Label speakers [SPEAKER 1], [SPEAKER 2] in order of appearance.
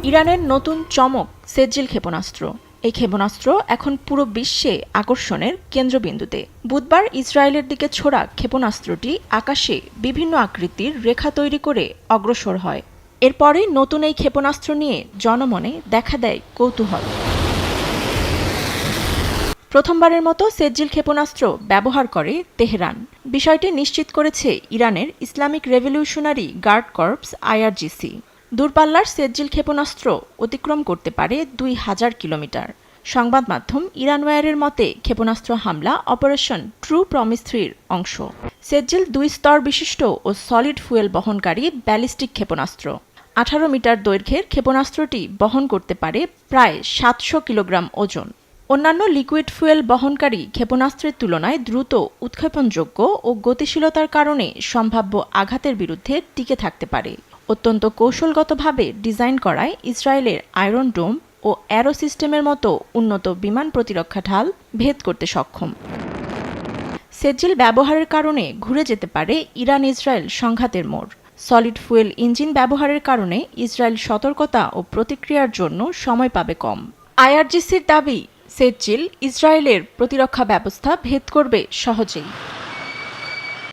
[SPEAKER 1] ইরানের নতুন চমক সেজ্জিল ক্ষেপণাস্ত্র। এই ক্ষেপণাস্ত্র এখন পুরো বিশ্বে আকর্ষণের কেন্দ্রবিন্দুতে। বুধবার ইসরায়েলের দিকে ছোড়া ক্ষেপণাস্ত্রটি আকাশে বিভিন্ন আকৃতির রেখা তৈরি করে অগ্রসর হয়। এরপরে নতুন এই ক্ষেপণাস্ত্র নিয়ে জনমনে দেখা দেয় কৌতূহল। প্রথমবারের মতো সেজ্জিল ক্ষেপণাস্ত্র ব্যবহার করে তেহরান। বিষয়টি নিশ্চিত করেছে ইরানের Islamic revolutionary guard corps IRGC। দূরপাল্লার সেজ্জিল ক্ষেপণাস্ত্র অতিক্রম করতে পারে 2000 কিলোমিটার। সংবাদ মাধ্যম ইরানওয়্যারের মতে ক্ষেপণাস্ত্র হামলা অপারেশন ট্রু প্রমিস 3-র অংশ। সেজ্জিল 2 স্তর বিশিষ্ট ও সলিড ফুয়েল বহনকারী ব্যালিস্টিক ক্ষেপণাস্ত্র। 18 মিটার দৈর্ঘ্যের ক্ষেপণাস্ত্রটি বহন করতে পারে প্রায় 700 কিলোগ্রাম ওজন। অন্যান্য লিকুইড ফুয়েল বহনকারী ক্ষেপণাস্ত্রের তুলনায় দ্রুত উৎক্ষেপণযোগ্য ও গতিশীলতার কারণে সম্ভাব্য আঘাতের বিরুদ্ধে টিকে থাকতে পারে। অত্যন্ত কৌশলগতভাবে ডিজাইন করায় ইসরায়েলের আয়রন ডোম ও অ্যারো সিস্টেমের মতো উন্নত বিমান প্রতিরক্ষা ঢাল ভেদ করতে সক্ষম। সেজ্জিল ব্যবহারের কারণে ঘুরে যেতে পারে ইরান ইসরায়েল সংঘাতের মোড়। সলিড ফুয়েল ইঞ্জিন ব্যবহারের কারণে ইসরায়েল সতর্কতা ও প্রতিক্রিয়ার জন্য সময় পাবে কম। IRGCর দাবি, সেজ্জিল ইসরায়েলের প্রতিরক্ষা ব্যবস্থা ভেদ করবে সহজেই।